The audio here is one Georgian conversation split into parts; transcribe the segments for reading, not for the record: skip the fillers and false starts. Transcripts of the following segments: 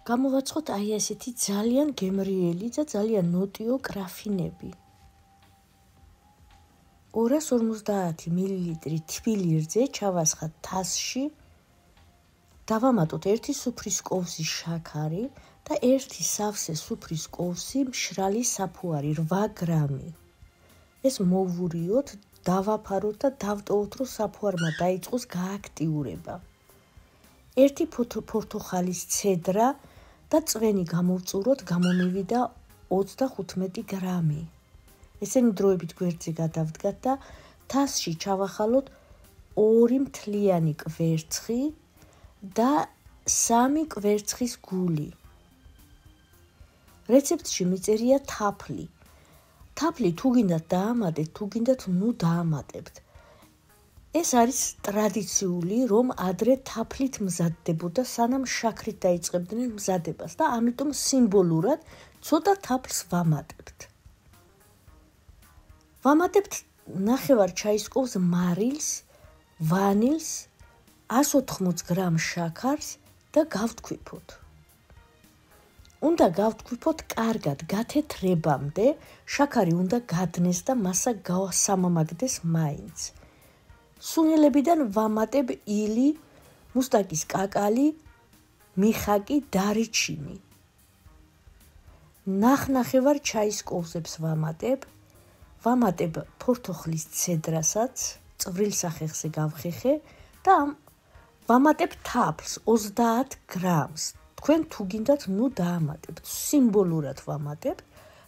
გამოვაცხოთ აი ესეთი ძალიან გემრიელი და ძალიან ნოტიო კრაფინები. 250 მილილიტრი თბილი რძე ჩავასხათ თასში, დავამატოთ 1 სუფრის კოვზი შაქარი და 1 სავსე სუფრის კოვზი მშრალი საფუარი 8 გრამი. ეს მოვურიოთ, დავაფაროთ და დავტოვოთ, რომ საფუარმა დაიწყოს გააქტიურება. 1 პორტოხალის ცედრა და წვენი გამოვწუროთ, გამომივიდა 35 გრამი. ესენი დროებით გვერდზე გადავდგათ და თასში ჩავახალოთ 2 მთლიანი კვერცხი და 3 კვერცხის გული. რეცეპტში მიწერია თაფლი. თაფლი თუ გინდათ დაამატეთ, თუ გინდათ ნუ დაამატებთ. ეს არის ტრადიციული, რომ ადრე თაფლით მზადდებოდა, სანამ შაქრით დაიწყებდნენ მზადებას და ამიტომ სიმბოლურად ცოტა თაფლს ვამატებთ. ვამატებთ ნახევარ ჩაის კოვს მარილს, ვანილს, 180 გრამ შაქარს და გავთქვიფოთ. უნდა გავთქვიფოთ კარგად გათეთრებამდე, შაქარი უნდა გადნეს და მასა სამამაგდეს მაინც. სუნელებიდან ვამატებ ილი, მუსტაკის კაკალი, მიხაკი, დარიჩინი. ნახნახევარ ჩაის კოვზებს ვამატებ პორტოხლის ცედრასაც, წვრილ სახეხზე გავხეხე და ვამატებ თაფლს 30 გრამს. თქვენ თუ გინდათ ნუ დაამატებთ, სიმბოლურად ვამატებ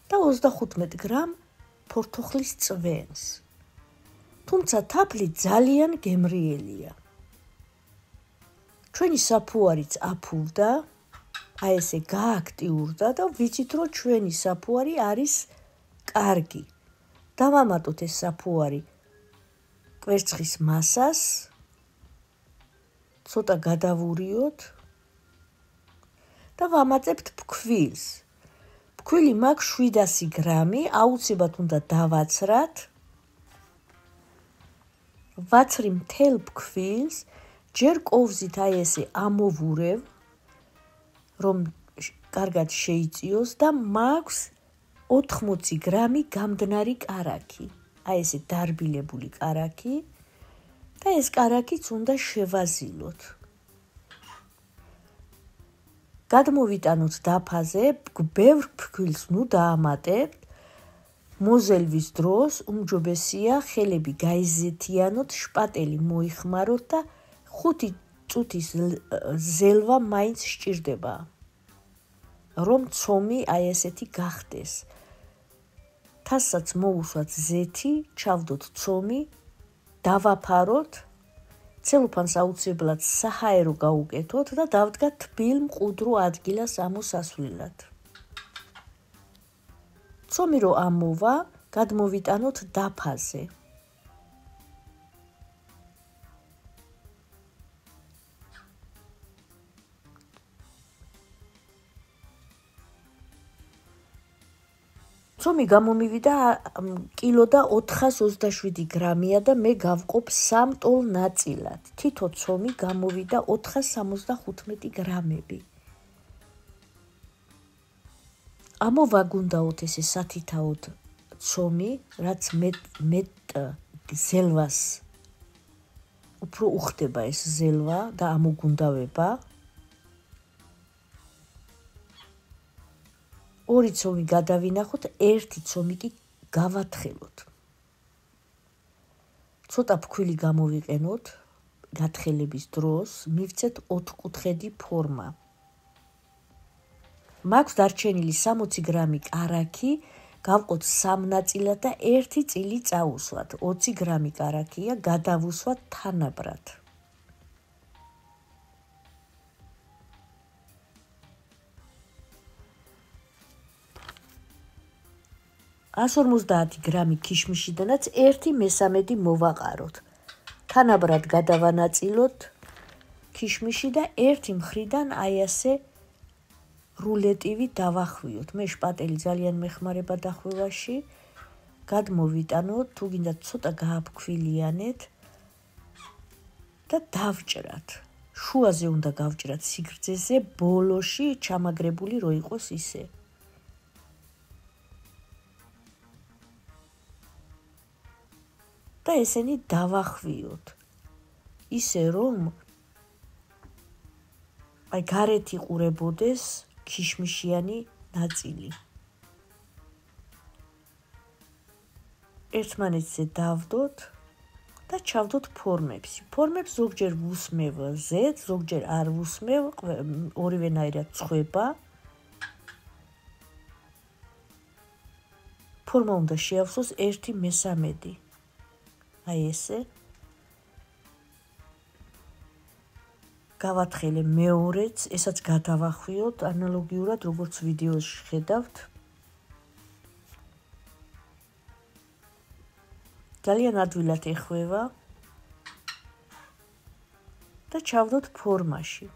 და 35 გრამ პორტოხლის წვენს. თუმცა თაფლი ძალიან გემრიელია. ჩვენი საფუარიც აფუვდა, აი ესე გააქტიურდა და ვიცით, რომ ჩვენი საფუარი არის კარგი. დავამატოთ ეს საფუარი კვერცხის მასას, ცოტა გადავურიოთ და ვამატებთ ფქვილს. ფქვილი მაქვს 700 გრამი, აუცილებლად უნდა დავაცრათ. ვაცრი მთელ ფქვილს, ჯერ კოვზით აი ესე ამოვურევ, რომ კარგად შეიწიოს და მაქვს 80 გრამი გამდნარი კარაქი. აი ესე დარბილებული კარაქი და ეს კარაქიც უნდა შევაზილოთ. გადმოვიტანოთ დაფაზე, ბევრ ფქვილს ნუ დაამატებთ. მოზელვის დროს უმჯობესია ხელები გაიზეთიანოთ, შპატელი მოიხმაროთ და 5 წუთის ზელვა მაინც სჭირდება, რომ ცომი აი ესეთი გახდეს. თასსაც მოусვათ ზეთი, ჩავდოთ ცომი, დავაფაროთ, ცელოფანს აუცილებლად საჰაერო გაუკეთოთ და დავდგათ თბილ მყუდრო ადგილას ამოსასვლელად. ცომი რო ამოვა, გადმოვიტანოთ დაფაზე. ცომი გამომივიდა კილო და 427 გრამია და მე გავყოფ 3 ტოლ ნაწილად. თითო ცომი გამოვიდა 475 გრამები. ამოვაგუნდაოთ ესე სათითაოდ ცომი, რაც მეტ ზელვას უფრო უხდება ეს ზელვა და ამოგუნდავება. 2 ცომი გადავინახოთ, 1 ცომი კი გავათხელოთ. ცოტა ფქვილი გამოვიყენოთ გათხელების დროს, მივცეთ 4-კუთხედი ფორმა. მაქვს დარჩენილი 60 გრამი კარაქი, გავყოთ 3 ნაწილად და 1 წილი წავუსვათ. 20 გრამი კარაქია, გადავუსვათ თანაბრად. $150 გრამი ქიშმიშიდანაც 1/3 მოვაყაროთ. თანაბრად გადავანაწილოთ ქიშმიში და ერთი მხრიდან აი ასე რულეტივი დავახვიოთ. მე შპატელი ძალიან მეხმარება დახვევაში. გადმოვიტანოთ, თუ გინდა ცოტა გააფქვილიანეთ და დავჭრათ. შუაზე უნდა გავჭრათ სიგრძეზე, ბოლოში ჩამაგრებული რო იყოს ისე. და ესენი დავახვიოთ. ისე რომ აი გარეთ იყურებოდეს ქიშმიშიანი ნაწილი. ერთმანეთზე დავდოთ და ჩავდოთ ფორმებს. ფორმებს ზოგჯერ ვუსმევ ზედ, ზოგჯერ არ ვუსმევ, ორივენაირად წვება. ფორმა უნდა შეავსოს 1/3. აი ესე. გავათხელე მეორეც, ესაც გადავახვიოთ ანალოგიურად, როგორც ვიდეოში ხედავთ. ძალიან ადვილად ეხვევა და ჩავდოთ ფორმაში.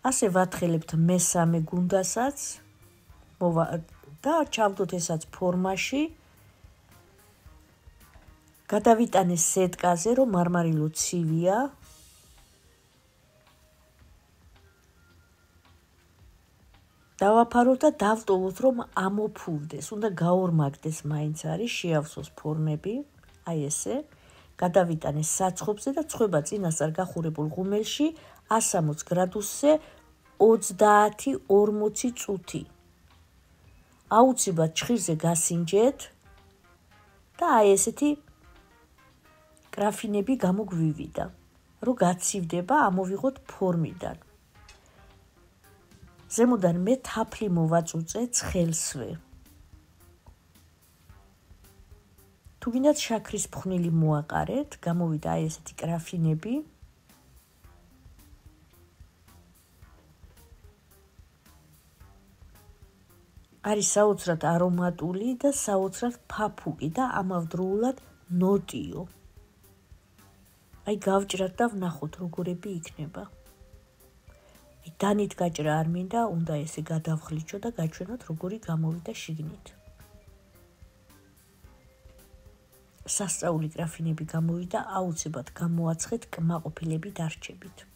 ასე ვათხელებთ მესამე გუნდასაც და ჩავდოთ ესაც ფორმაში. გადავიტანე სეტკაზე, რომ მარმარილო ცივია. დავაფაროთ და დავტოვოთ, რომ ამოფულდეს, უნდა გაორმაგდეს მაინც არის, შეავსოს ფორმები, აი ესე. გადავიტანე საცხობზე და წვება წინასწარ გახურებულ ღუმელში 160 გრადუსზე 30-40 წუთი. აუცილებლად ჩხირზე გასინჯეთ და აი ესეთი კრაფინები გამოგვივიდა. რო გაცივდება, ამოვიღოთ ფორმიდან. ზემოდან მე თაფლი მოვაწუწე ცხელსვე. თუ გინდათ შაქრის ფხვნილი მოაყარეთ, გამოვიდა აი ესეთი კრაფინები. არის საოცრად არომატული და საოცრად ფაფუკი და ამავდროულად ნოტიო. აი გავჭრათ და ვნახოთ როგორები იქნება. დანით გაჭრა არ მინდა, უნდა ესე გადავხლიჩო და გაჩვენოთ როგორი გამოვიდა შიგნით. სასწაული კრაფინები გამოვიდა, აუცილებლად გამოაცხეთ კმაყოფილებით არჩებით.